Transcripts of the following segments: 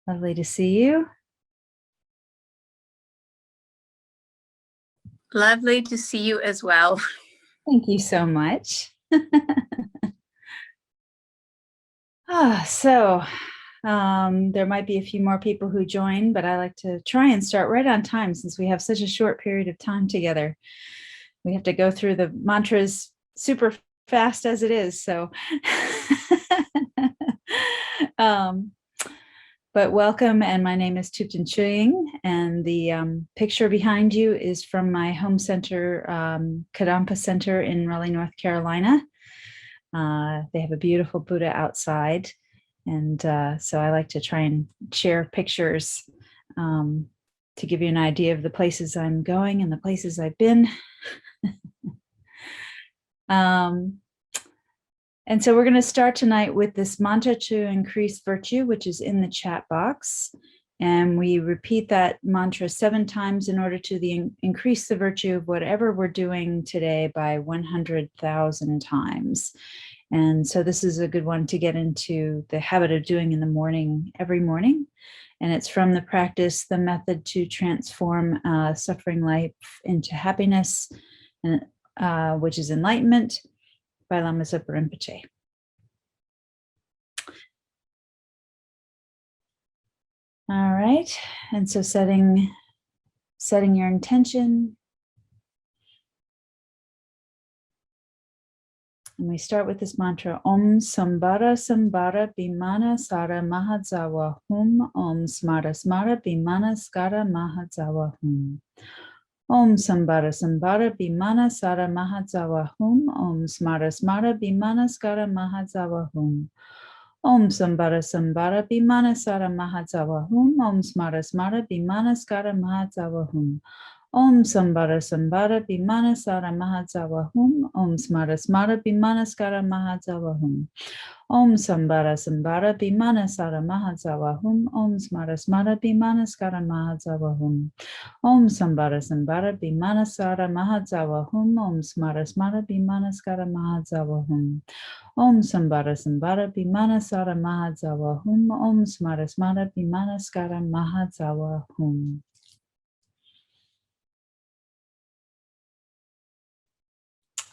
Lovely to see you. Lovely to see you as well. Thank you so much. There might be a few more people who join, but I like to try and start right on time since we have such a short period of time together. We have to go through the mantras super fast as it is, so. But welcome, and my name is Thubten Chöying, and the picture behind you is from my home center, Kadampa Center in Raleigh, North Carolina. They have a beautiful Buddha outside, and so I like to try and share pictures to give you an idea of the places I'm going and the places I've been. And so we're going to start tonight with this mantra to increase virtue, which is in the chat box. And we repeat that mantra 7 times in order to increase the virtue of whatever we're doing today by 100,000 times. And so this is a good one to get into the habit of doing in the morning, every morning. And it's from the practice, The Method to Transform Suffering Life into Happiness, and, which is Enlightenment, by Lama Zopa Rinpoche. All right, and so setting your intention. And we start with this mantra, Om SAMBHARA SAMBHARA BIMANA SARA MAHA DZAWA HUM. Om SMARA SMARA BIMANA SKARA MAHA DZAWA HUM. Om SAMBHARA SAMBHARA BIMANA SARA MAHA DZAWA HUM. Om SMARA SMARA BIMANA SKARA MAHA DZAWA HUM. Om SAMBHARA SAMBHARA BIMANA SARA MAHA DZAWA HUM. Om SMARA SMARA BIMANA SKARA MAHA DZAWA HUM. Om SAMBHARA SAMBHARA BIMANA SARA MAHA DZAWA HUM. Om SMARA SMARA BIMANA SKARA MAHA DZAWA HUM. Om SAMBHARA SAMBHARA BIMANA SARA MAHA DZAWA HUM. Om SMARA SMARA BIMANA SKARA MAHA DZAWA HUM. Om SAMBHARA SAMBHARA BIMANA SARA MAHA DZAWA HUM. Om SMARA SMARA BIMANA SKARA MAHA DZAWA HUM. Om SAMBHARA SAMBHARA BIMANA SARA MAHA DZAWA HUM. Om SMARA SMARA BIMANA SKARA MAHA DZAWA HUM.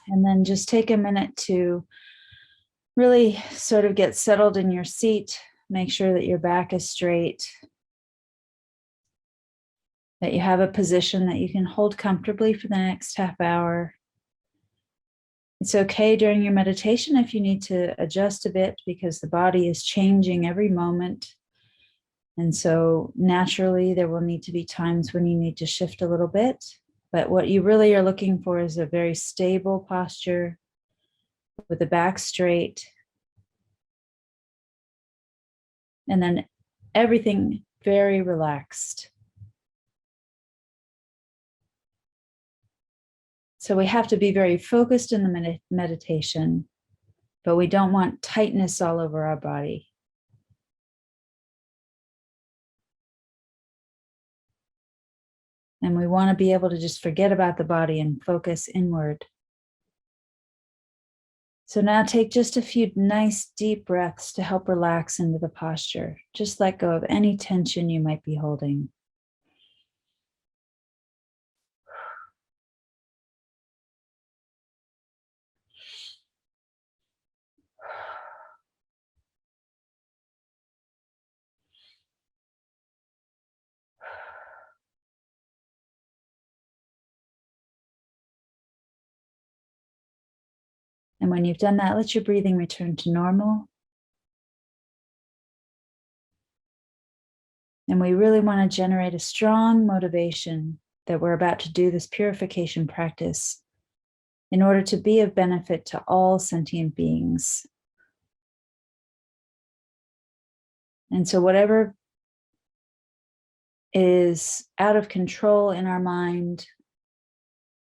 And then just take a minute to really sort of get settled in your seat. Make sure that your back is straight, that you have a position that you can hold comfortably for the next half hour. It's okay during your meditation if you need to adjust a bit because the body is changing every moment. And so naturally there will need to be times when you need to shift a little bit. But what you really are looking for is a very stable posture with the back straight. And then everything very relaxed. So we have to be very focused in the meditation, but we don't want tightness all over our body. And we want to be able to just forget about the body and focus inward. So now take just a few nice deep breaths to help relax into the posture. Just let go of any tension you might be holding. And when you've done that, let your breathing return to normal. And we really want to generate a strong motivation that we're about to do this purification practice in order to be of benefit to all sentient beings. And so whatever is out of control in our mind,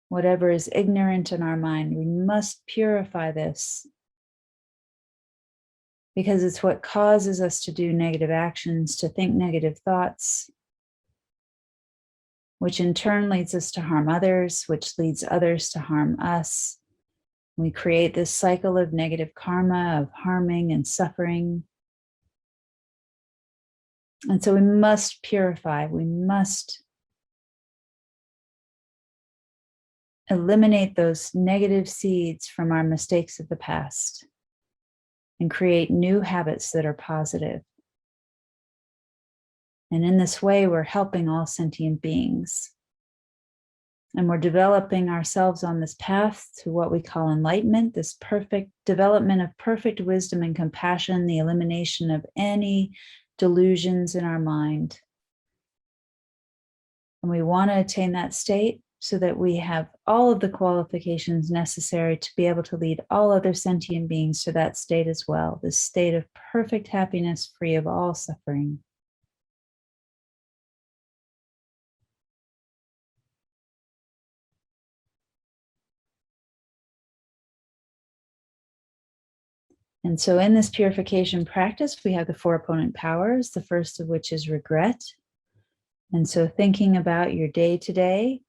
whatever is ignorant in our mind, we must purify this because it's what causes us to do negative actions, to think negative thoughts, which in turn leads us to harm others, which leads others to harm us. We create this cycle of negative karma, of harming and suffering. And so we must purify, we must eliminate those negative seeds from our mistakes of the past and create new habits that are positive. And in this way, we're helping all sentient beings. And we're developing ourselves on this path to what we call enlightenment, this perfect development of perfect wisdom and compassion, the elimination of any delusions in our mind. And we want to attain that state so that we have all of the qualifications necessary to be able to lead all other sentient beings to that state as well, this state of perfect happiness, free of all suffering. And so in this purification practice, we have the 4 opponent powers, the first of which is regret. And so thinking about your day to day,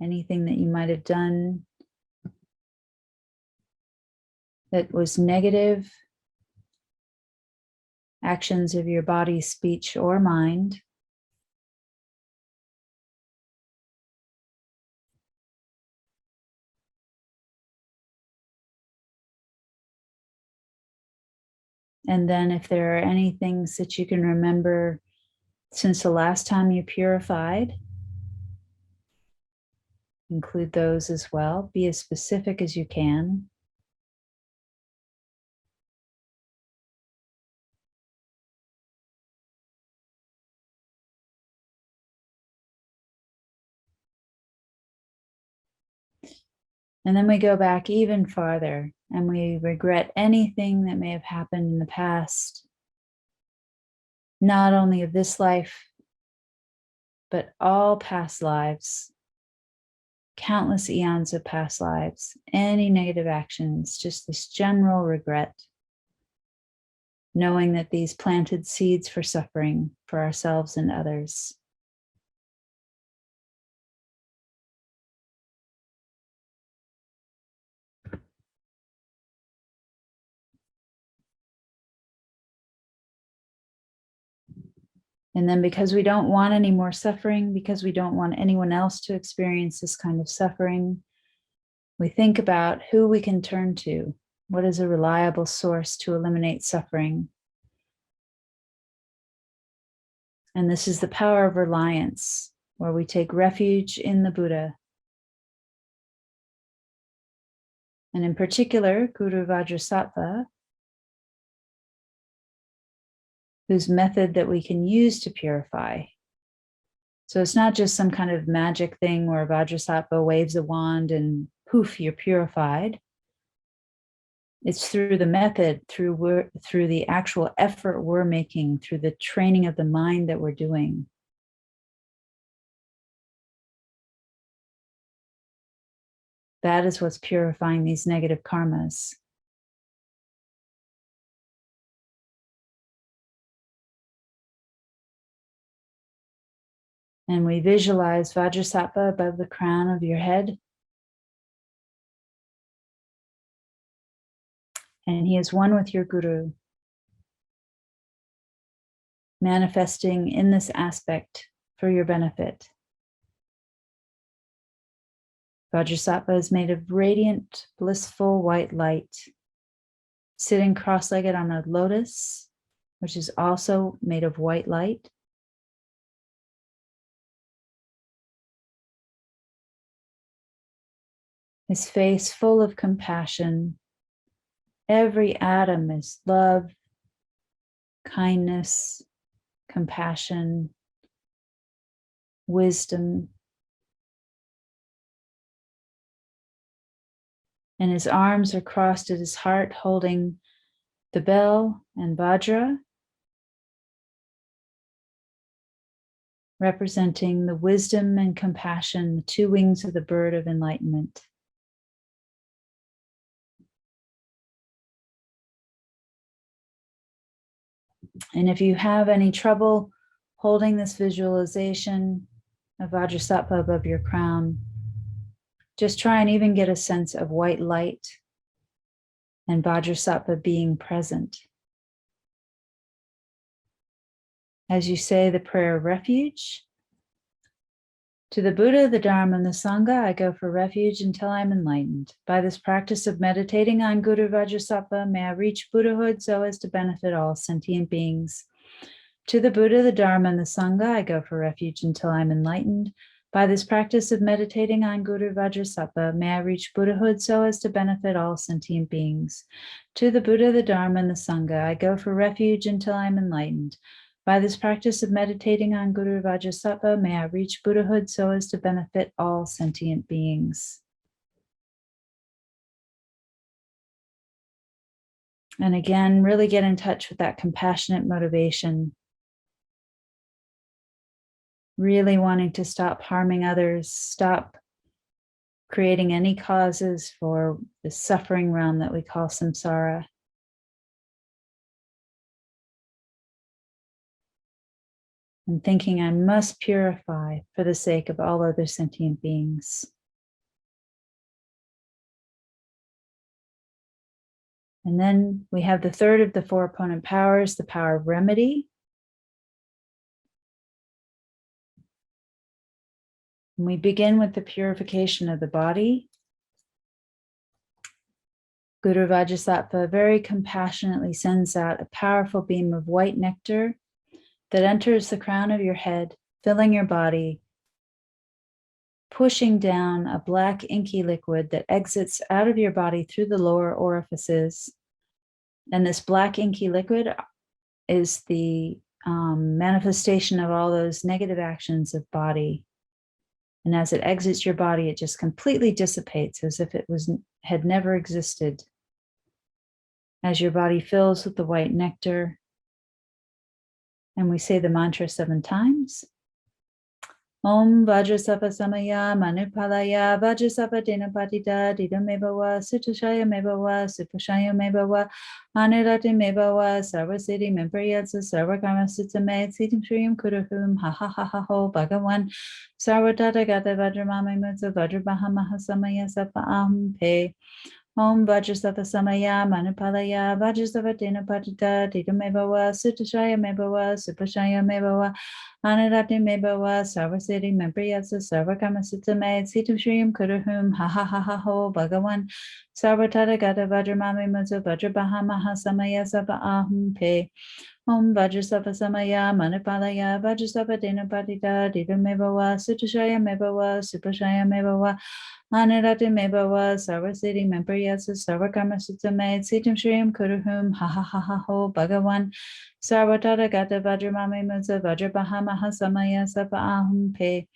anything that you might have done that was negative, actions of your body, speech, or mind. And then if there are any things that you can remember since the last time you purified, include those as well. Be as specific as you can. And then we go back even farther and we regret anything that may have happened in the past, not only of this life, but all past lives, countless eons of past lives, any negative actions, just this general regret, knowing that these planted seeds for suffering for ourselves and others. And then because we don't want any more suffering, because we don't want anyone else to experience this kind of suffering, we think about who we can turn to. What is a reliable source to eliminate suffering? And this is the power of reliance, where we take refuge in the Buddha. And in particular, Guru Vajrasattva, whose method that we can use to purify. So it's not just some kind of magic thing where Vajrasattva waves a wand and poof, you're purified. It's through the method, through the actual effort we're making, through the training of the mind that we're doing. That is what's purifying these negative karmas. And we visualize Vajrasattva above the crown of your head. And he is one with your Guru, manifesting in this aspect for your benefit. Vajrasattva is made of radiant, blissful white light, sitting cross-legged on a lotus, which is also made of white light. His face full of compassion. Every atom is love, kindness, compassion, wisdom. And his arms are crossed at his heart, holding the bell and Vajra, representing the wisdom and compassion, the 2 wings of the bird of enlightenment. And if you have any trouble holding this visualization of Vajrasattva above your crown, just try and even get a sense of white light and Vajrasattva being present. As you say the prayer of refuge, to the Buddha, the Dharma, and the Sangha, I go for refuge until I'm enlightened. By this practice of meditating on Guru Vajrasattva, may I reach Buddhahood so as to benefit all sentient beings. To the Buddha, the Dharma, and the Sangha, I go for refuge until I'm enlightened. By this practice of meditating on Guru Vajrasattva, may I reach Buddhahood so as to benefit all sentient beings. To the Buddha, the Dharma, and the Sangha, I go for refuge until I'm enlightened. By this practice of meditating on Guru Vajrasattva, may I reach Buddhahood so as to benefit all sentient beings. And again, really get in touch with that compassionate motivation. Really wanting to stop harming others, stop creating any causes for the suffering realm that we call samsara. And thinking I must purify for the sake of all other sentient beings. And then we have the third of the four opponent powers, the power of remedy. And we begin with the purification of the body. Guru Vajrasattva very compassionately sends out a powerful beam of white nectar that enters the crown of your head, filling your body, pushing down a black inky liquid that exits out of your body through the lower orifices. And this black inky liquid is the manifestation of all those negative actions of body. And as it exits your body, it just completely dissipates as if it had never existed. As your body fills with the white nectar, and we say the mantra 7 times. Om Vajrasattva Samaya Manipalaya Vajrasattva Dinapatita Didamebawa Sutashaya Mebawa Supashaya Mebawa Anirati Mebawa Sarvasiddhi Mempriyatsa Sarvakama Sitsame Siddhim Shriyam Kuruhum Ha Ha Ha Ha Ho Bhagawan Sarvatata Gata Vajramami Mutsa Vajrabaha Mahasamaya Sapa Aham Pe Om Vajrasattva Samaya Manipalaya Vajrasattva Dinapatita Didamebawa Sutashaya Mebawa Supashaya Mebawa Anarati Mebawa Sarvasiddhi Mempriyatsa Sarvakama Sitsame Siddhim Shriyam Kuruhum Ha Ha Ha Ha Ho Bhagawan Sarvatata Gata Vajramami Mutsa Vajrabaha Mahasamaya Sapa Aham Pe Om Vajrasattva Samaya Manipalaya Vajrasattva Dinapatita Didamebawa Sutashaya Mebawa Supashaya Mebawa Anirati Mebawa Sarvasiddhi Mempriyatsa Sarvakama Sitsame Siddhim Shriyam Kuruhum Ha Ha Ha Ha Ho Bhagawan Sarvatata Gata Vajramami Mutsa Vajrabaha Mahasamaya Sapa Aham Pe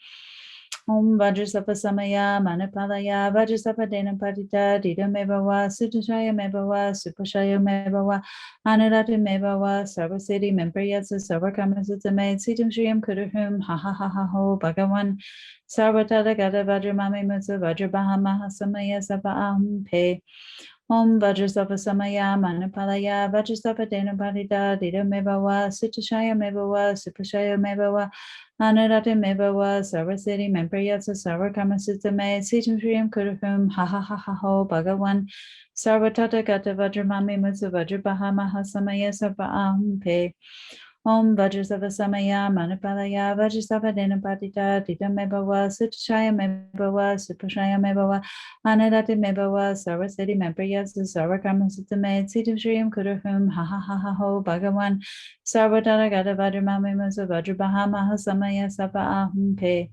Om Vajrasattva Samaya Manipalaya Vajrasattva Dinapatita Didamebawa Sutashaya Mebawa Supashaya Mebawa Anirati Mebawa Sarvasiddhi Mempriyatsa Sarvakama Sitsame Siddhim Shriyam Kuruhum Ha Ha Ha Ha Ho Bhagawan Sarvatata Gata Vajramami Mutsa Vajrabaha Mahasamaya Sapa Aham Pe Om Vajrasattva Samaya Manipalaya Vajrasattva Dinapatita Didamebawa Sutashaya Mebawa Supashaya Mebawa Anirati Mebawa Sarvasiddhi Mempriyatsa Sarvakama Sitsame Siddhim Shriyam Kuruhum Ha Ha Ha Ha Ho Bhagawan Sarvatata Gata Vajramami Mutsa Vajrabaha Mahasamaya Sapa Aham Pe Om Vajrasattva Samaya Manipalaya Vajrasattva Dinapatita Didamebawa Sutashaya Mebawa Supashaya Mebawa Anirati Mebawa Sarvasiddhi Mempriyatsa Sarvakama Sitsame Siddhim Shriyam Kuruhum Ha Ha Ha Ha Ho Bhagawan Sarvatata Gata Vajramami Mutsa Vajrabaha Mahasamaya Sapa Aham Pe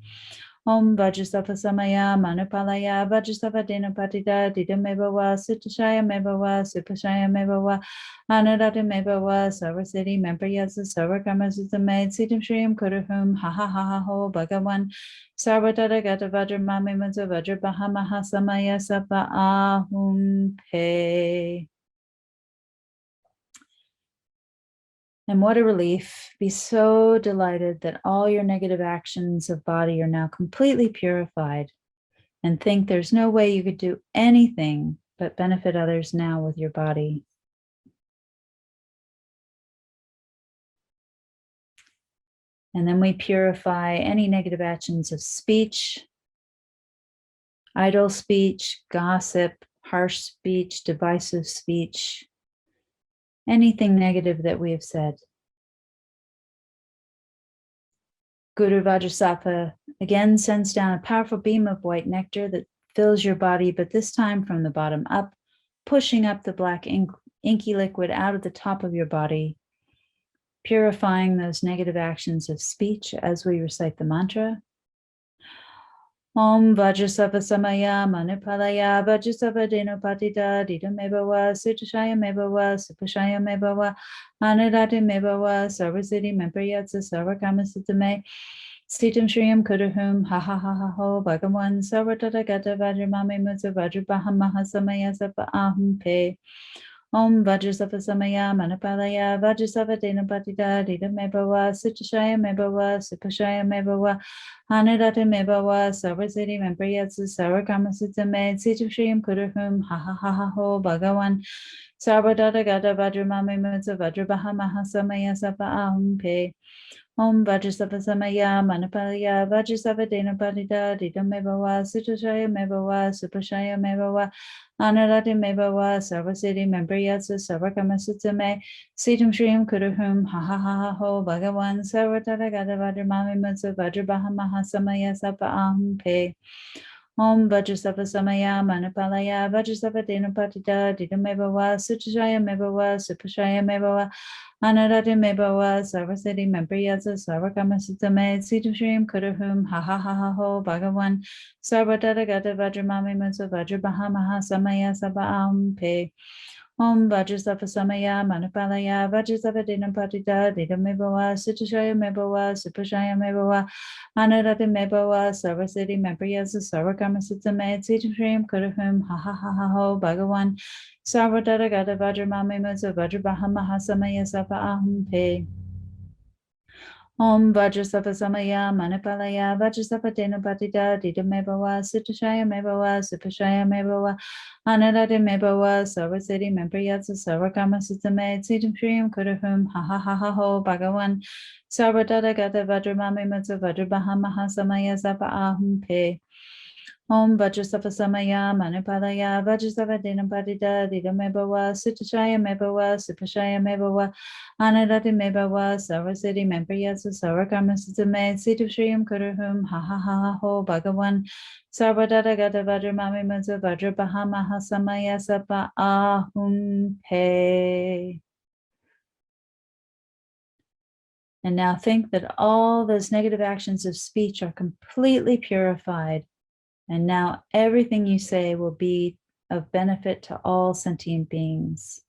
Om Vajrasattva Samaya Manipalaya Vajrasattva Dinapatita Didamebawa Sutashaya Mebawa Supashaya Mebawa Anirati Mebawa Sarvasiddhi Mempriyatsa Sarvakama Sitsame Siddhim Shriyam Kuruhum Ha Ha Ha Ha Ho Bhagawan Sarvatata Gata Vajramami Mutsa Vajrabaha Mahasamaya Sapa Aham Pe. And what a relief. Be so delighted that all your negative actions of body are now completely purified, and think there's no way you could do anything but benefit others now with your body. And then we purify any negative actions of speech, idle speech, gossip, harsh speech, divisive speech, anything negative that we have said. Guru Vajrasattva again sends down a powerful beam of white nectar that fills your body, but this time from the bottom up, pushing up the black inky liquid out of the top of your body, purifying those negative actions of speech as we recite the mantra. Om Vajrasattva Samaya Manipalaya Vajrasattva Denopatita Ditamebawa Sutashaya Mebawa Supashaya Mebawa Anadati Mebawa Sarvasiddhi Mempriyatsa Sarvakamasitame Sitam Shriyam Kudahum Ha Ha Ha Ha Ho Bhagavan Sarvatata Gata Vajramami Mutsa Vajrabaham Mahasamaya Sapa Ahum Pe Om Vajrasattva Samaya Manipalaya Vajrasattva Denopatita Ditamebawa Sutashaya Mebawa Supashaya Mebawa Anadati Mebawa Sarvasiddhi Mempriyatsa Sarvakamasitame Sitam Shriyam Kudahum Ha Ha Ha Ha Ho Bhagavan Sarvatata Gata Vajramami Mutsa Vajrabaham Mahasamaya Sapa Ahum Pe Om Vajrasattva Samaya Manipalaya Vajrasattva Denopatita Ditamebawa Sutashaya Mebawa Supashaya Mebawa Anadati Mebawa Sarvasiddhi Mempriyatsa Sarvakamasitame Sitam Shriyam Kudahum Ha Ha Ha Ha Ho Bhagavan Sarvatata Gata Vajramami Mutsa Vajrabaham Mahasamaya Sapa Ahum Pe Om Vajrasattva Samaya Manipalaya Vajrasattva Denopatita Ditamebawa Sutashaya Mebawa Supashaya Mebawa Anadati Mebawa Sarvasiddhi Mempriyatsa Sarvakamasitame Sitam Shriyam Kudahum Ha Ha Ha Ha Ho Bhagavan Sarvatata Gata Vajramami Mutsa Vajrabaham Mahasamaya Sapa Ahum Pe Om Vajrasattva Samaya Manipalaya Vajrasattva Denopatita Ditamebawa Sutashaya Mebawa Supashaya Mebawa Anadati Mebawa Sarvasiddhi Mempriyatsa Sarvakamasitame Sitam Shriyam Kudahum Ha Ha Ha Ha Ho Bhagavan Sarvatata Gata Vajramami Mutsa Vajrabaham Mahasamaya Sapa Ahum Pe Om Vajrasattva Samaya Manipalaya Vajrasattva Denopatita Ditamebawa Sutashaya Mebawa Supashaya Mebawa Anadati Mebawa Sarvasiddhi Mempriyatsa Sarvakamasitame Sitam Shriyam Kudahum Ha Ha Ha Ha Ho Bhagavan Sarvatata Gata Vajramami Mutsa Vajrabaham Mahasamaya Sapa Ahum Pe Om Vajrasattva Samaya Manipalaya Vajrasattva Denopatita Ditamebawa Sutashaya Mebawa Supashaya Mebawa Anadati Mebawa Sarvasiddhi Mempriyatsa Sarvakamasitame Sitam Shriyam Kudahum Ha Ha Ha Ha Ho Bhagavan Sarvatata Gata Vajramami Mutsa Vajrabaham Mahasamaya Sapa Ahum Pe. And now think that all those negative actions of speech are completely purified. And now everything you say will be of benefit to all sentient beings.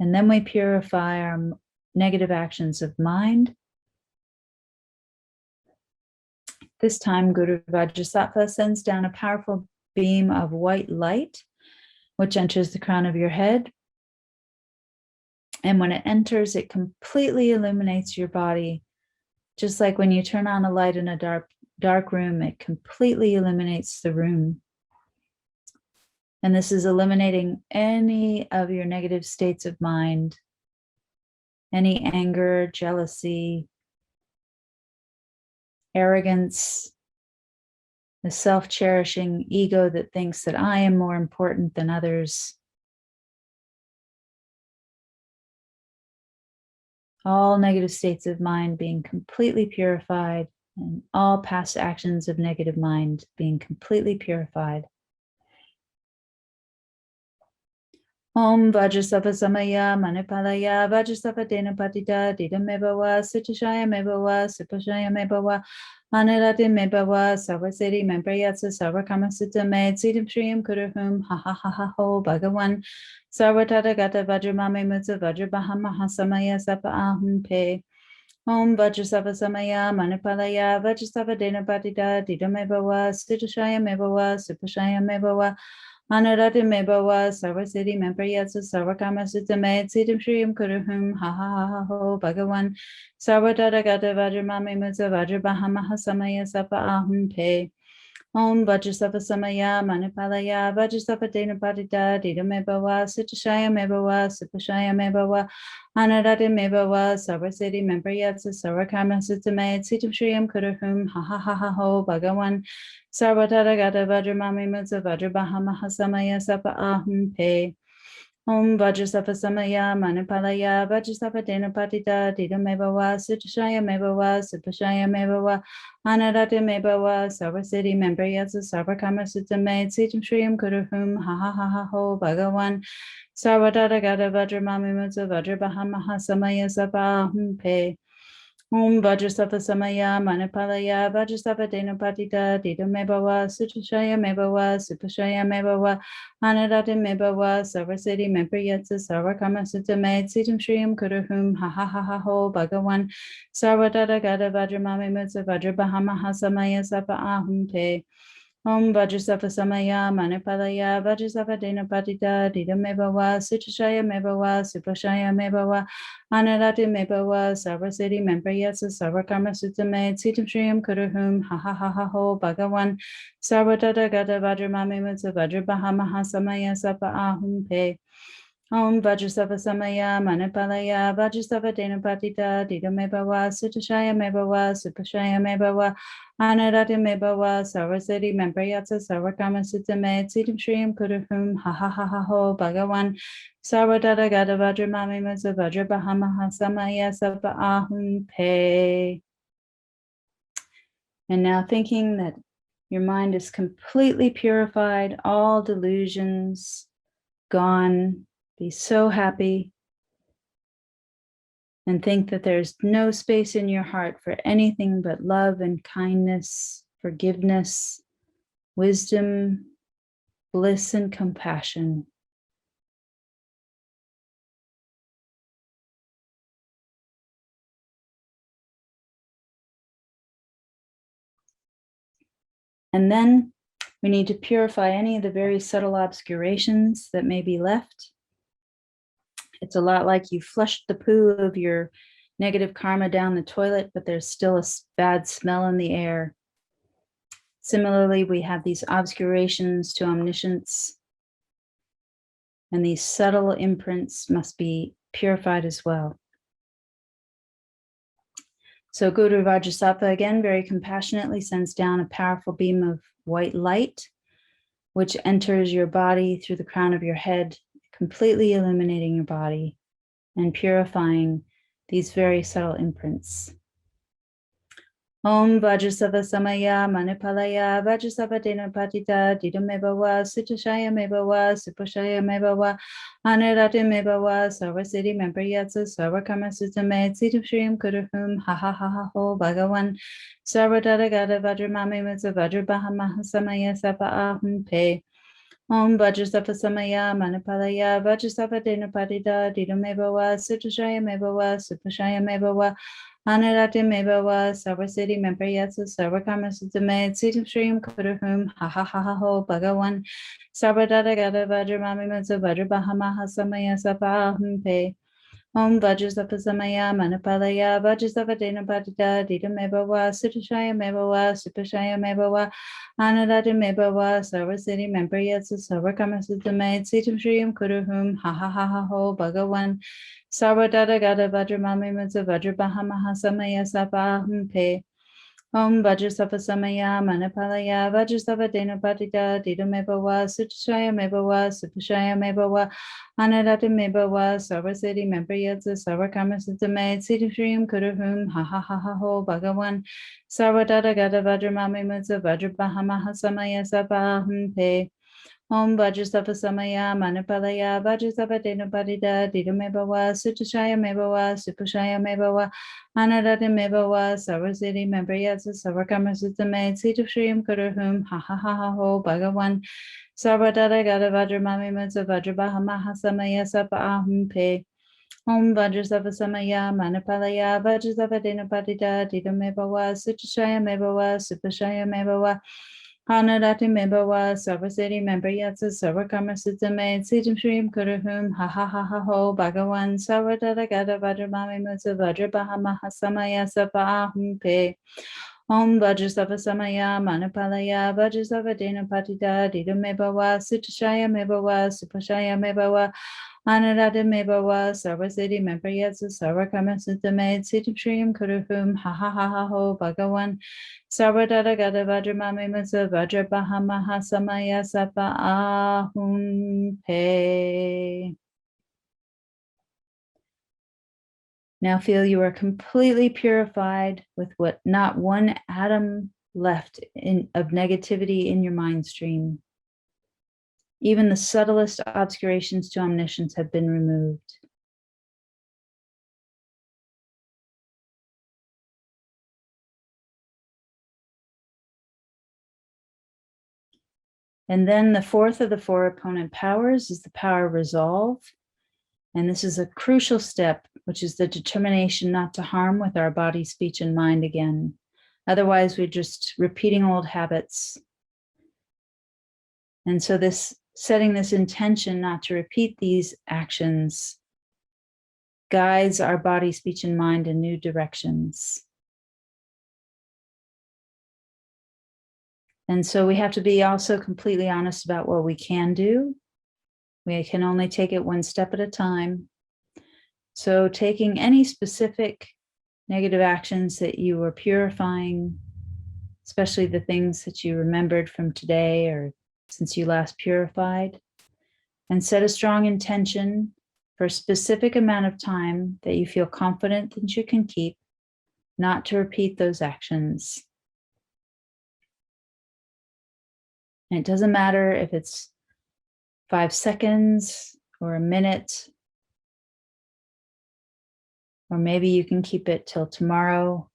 And then we purify our negative actions of mind. This time, Guru Vajrasattva sends down a powerful beam of white light, which enters the crown of your head. And when it enters, it completely illuminates your body. Just like when you turn on a light in a dark room, it completely illuminates the room. And this is eliminating any of your negative states of mind, any anger, jealousy, arrogance, the self-cherishing ego that thinks that I am more important than others. All negative states of mind being completely purified, and all past actions of negative mind being completely purified. Om Vajrasattva Samaya Manipalaya Vajrasattva Denopatita Ditamebawa Sutashaya Mebawa Supashaya Mebawa Anadati Mebawa Sarvasiddhi Mempriyatsa Sarvakamasitame Sitam Shriyam Kudahum Ha Ha Ha Ha Ho Bhagavan Sarvatata Gata Vajramami Mutsa Vajrabaham Mahasamaya Sapa Ahum Pe Om Vajrasattva Samaya Manipalaya Vajrasattva Denopatita Ditamebawa Sutashaya Mebawa Supashaya Mebawa Anadati Mebawa Sarvasiddhi Mempriyatsa Sarvakamasitame Sitam Shriyam Kudahum Ha Ha Ha Ha Ho Bhagavan Sarvatata Gata Vajramami Mutsa Vajrabaham Mahasamaya Sapa Ahum Pe Om Vajrasattva Samaya Manipalaya Vajrasattva Denopatita Ditamebawa Sutashaya Mebawa Supashaya Mebawa Anadati Mebawa Sarvasiddhi Mempriyatsa Sarvakamasitame Sitam Shriyam Kudahum Ha Ha Ha Ha Ho Bhagavan Sarvatata Gata Vajramami Mutsa Vajrabaham Mahasamaya Sapa Ahum Pe Om Vajrasattva Samaya Manipalaya Vajrasattva Denapatita Didameva Sutashaya Meva Supashaya Meva Anadati Meva Sarvasiti Membriyatsa Sarvakama Sutame Sitam Shriyam Kuruhum Ha Ha Ha Ha Ho Bhagawan Sarvadata Gata Vajramami Mutsa Vajrabahamaha Samaya Sabahum Pe Om Vajrasattva Samaya Manipalaya Vajrasattva Denapatita Didameva Sutashaya Meva Supashaya Meva Anadati Mebawa Sarvasiti Mempriyatsa Sarvakama Sutame Sitam Shriyam Kuruhum Ha Ha Ha Ha Ho Bhagawan Sarvadata Gata Vajramami Mutsa Vajrabahamaha Samaya Sapa Ahum Te Om Vajrasattva Samaya Manipalaya Vajrasattva Denapatita Didamebawa Sutashaya Mebawa Supashaya Mebawa Anadati Mebawa Sarvasiti Mempriyatsa Sarvakama Sutame Sitam Shriyam Kuruhum Ha Ha Ha Ha Ho Bhagawan Sarvadata Gata Vajramami Mutsa Vajrabahamaha Samaya Sapa Ahum Pe Om Vajrasattva Samaya Manipalaya Vajrasattva Denapatita Didamebawa Sutashaya Mebawa Supashaya Mebawa Anadati Mebawa Sarvasiti Mempriyatsa Sarvakama Sutame Sitam Shriyam Kuruhum Ha Ha Ha Ha Ho Bhagawan Sarvadata Gata Vajramami Mutsa Vajrabahamaha Samaya Sapa Ahum Pe. And now thinking that your mind is completely purified, all delusions gone, be so happy, and think that there's no space in your heart for anything but love and kindness, forgiveness, wisdom, bliss, and compassion. And then we need to purify any of the very subtle obscurations that may be left. It's a lot like you flushed the poo of your negative karma down the toilet, but there's still a bad smell in the air. Similarly, we have these obscurations to omniscience, and these subtle imprints must be purified as well. So Guru Vajrasattva again very compassionately sends down a powerful beam of white light, which enters your body through the crown of your head, completely illuminating your body and purifying these very subtle imprints. Om Vajrasattva Samaya Manipalaya Vajrasattva Denapatita Didamebawa Sutashaya Mebawa Supashaya Mebawa Anadati Mebawa Sarvasiti Mempriyatsa Sarvakama Sutame Sitam Shriyam Kuruhum Ha Ha Ha Ha Ho Bhagawan Sarvadata Gata Vajramami Mutsa Vajrabahamaha Samaya Sapa Ahum Pe Om Vajrasattva Samaya Manipalaya Vajrasattva Denapatita Didamebawa Sutashaya Mebawa Supashaya Mebawa Anadati Mebawa Sarvasiti Mempriyatsa Sarvakama Sutame Sitam Shriyam Kuruhum Ha Ha Ha Ha Ho Bhagawan Sarvadata Gata Vajramami Mutsa Vajrabahamaha Samaya Sapa Ahum Pe Om Vajrasattva Samaya Manipalaya Vajrasattva Denapatita Didamebawa Sutashaya Mebawa Supashaya Mebawa Anadati Mebawa Sarvasiti Mempriyatsa Sarvakama Sutame Sitam Shriyam Kuruhum Ha Ha Ha Ha Ho Bhagawan Sarvadata Gata Vajramami Mutsa Vajrabahamaha Samaya Sapa Ahum Pe Om Vajrasattva Samaya Manipalaya Vajrasattva Denapatita Didamebawa Sutashaya Mebawa Supashaya Mebawa Anadati Mebawa Sarvasiti Mempriyatsa Sarvakama Sutame Sitam Shriyam Kuruhum Ha Ha Ha Ha Ho Bhagawan Sarvadata Gata Vajramami Mutsa Vajrabahamaha Samaya Sapa Ahum Pe Om Vajrasattva Samaya Manipalaya Vajrasattva Denapatita Didamebawa Sutashaya Mebawa Supashaya Mebawa Anadati Mebawa Sarvasiti Mempriyatsa Sarvakama Sutame Sitam Shriyam Kuruhum Ha Ha Ha Ha Ho Bhagawan Sarvadata Gata Vajramami Mutsa Vajrabahamaha Samaya Sapa Ahum Pe Om Vajrasattva Samaya Manipalaya Vajrasattva Denapatita Didamebawa Sutashaya Mebawa Supashaya Mebawa Anadati Mebawa Sarvasiti Mempriyatsa Sarvakama Sutame Sitam Shriyam Kuruhum Ha Ha Ha Ha Ho Bhagawan Sarvadata Gata Vajramami Mutsa Vajrabahamaha Samaya Sapa Ahum Pe Om Vajrasattva Samaya Manipalaya Vajrasattva Denapatita Didamebawa Sutashaya Mebawa Supashaya Mebawa Anadati Mebawa Sarvasiti Mempriyatsa Sarvakama Sutame Sitam Shriyam Kuruhum Ha Ha Ha Ha Ho Bhagawan Sarvadata Gata Vajramami Mutsa Vajrabahamaha Samaya Sapa Ahum Pe. Now feel you are completely purified with what not one atom left of negativity in your mind stream. Even the subtlest obscurations to omniscience have been removed. And then the fourth of the four opponent powers is the power of resolve. And this is a crucial step, which is the determination not to harm with our body, speech, and mind again. Otherwise, we're just repeating old habits. And so setting this intention not to repeat these actions guides our body, speech, and mind in new directions. And so we have to be also completely honest about what we can do. We can only take it one step at a time. So taking any specific negative actions that you were purifying, especially the things that you remembered from today or since you last purified, and set a strong intention for a specific amount of time that you feel confident that you can keep, not to repeat those actions. And it doesn't matter if it's 5 seconds or a minute, or maybe you can keep it till tomorrow,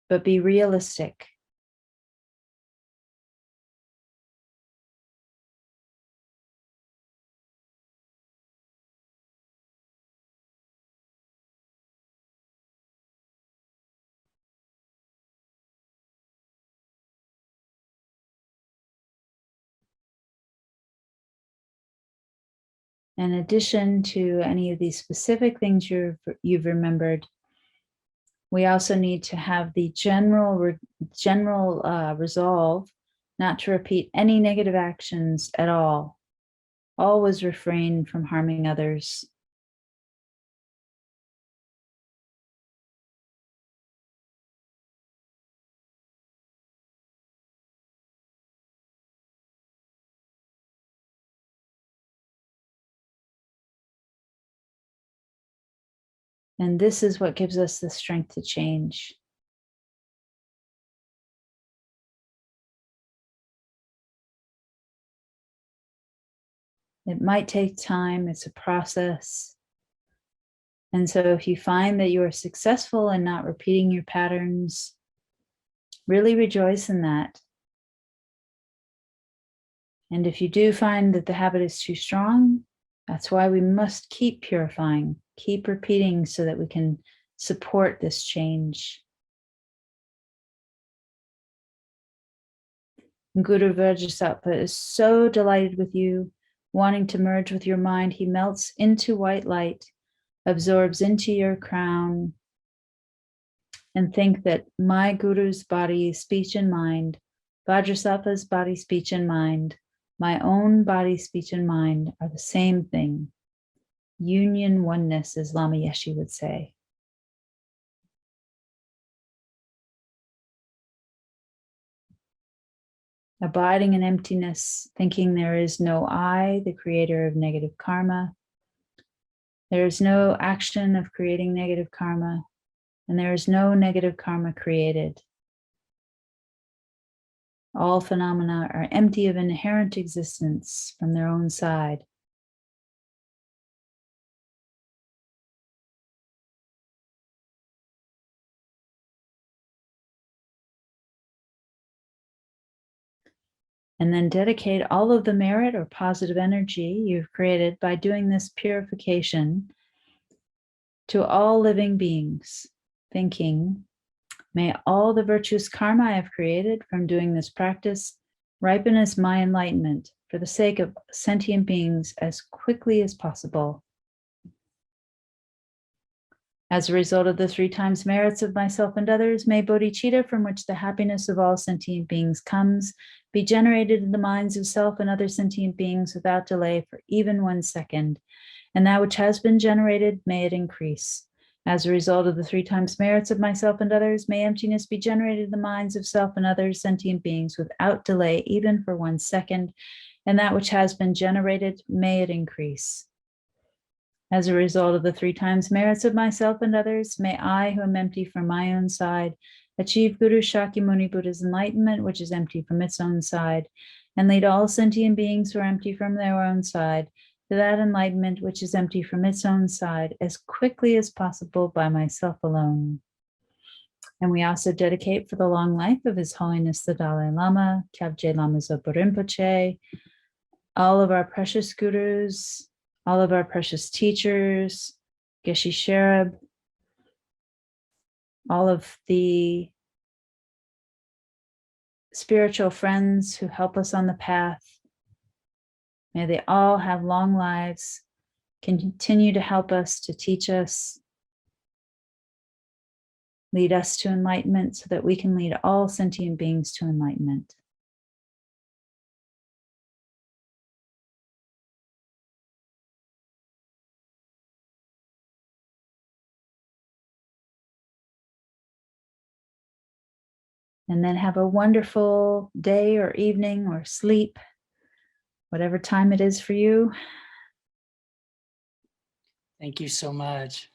but be realistic. In addition to any of these specific things you've remembered, we also need to have the general resolve not to repeat any negative actions at all. Always refrain from harming others. And this is what gives us the strength to change. It might take time, it's a process. And so if you find that you are successful in not repeating your patterns, really rejoice in that. And if you do find that the habit is too strong, that's why we must keep purifying, keep repeating so that we can support this change. Guru Vajrasattva is so delighted with you, wanting to merge with your mind. He melts into white light, absorbs into your crown, and think that my Guru's body, speech, and mind, Vajrasattva's body, speech, and mind, my own body, speech, and mind are the same thing. Union, oneness, as Lama Yeshe would say. Abiding in emptiness, thinking there is no I, the creator of negative karma. There is no action of creating negative karma, and there is no negative karma created. All phenomena are empty of inherent existence from their own side. And then dedicate all of the merit or positive energy you've created by doing this purification to all living beings, thinking, may all the virtuous karma I have created from doing this practice ripen as my enlightenment for the sake of sentient beings as quickly as possible. As a result of the 3 times merits of myself and others, may bodhicitta, from which the happiness of all sentient beings comes, be generated in the minds of self and other sentient beings without delay for even 1 second, and that which has been generated, may it increase. As a result of the 3 times merits of myself and others, may emptiness be generated in the minds of self and other sentient beings without delay, even for 1 second, and that which has been generated, may it increase. As a result of the 3 times merits of myself and others, may I, who am empty from my own side, achieve Guru Shakyamuni Buddha's enlightenment, which is empty from its own side, and lead all sentient beings who are empty from their own side to that enlightenment which is empty from its own side as quickly as possible by myself alone. And we also dedicate for the long life of His Holiness the Dalai Lama, Kyabje Lama Zopa Rinpoche, all of our precious gurus, all of our precious teachers, Geshe Sherab, all of the spiritual friends who help us on the path. May they all have long lives, continue to help us, to teach us, lead us to enlightenment so that we can lead all sentient beings to enlightenment. And then have a wonderful day or evening or sleep, whatever time it is for you. Thank you so much.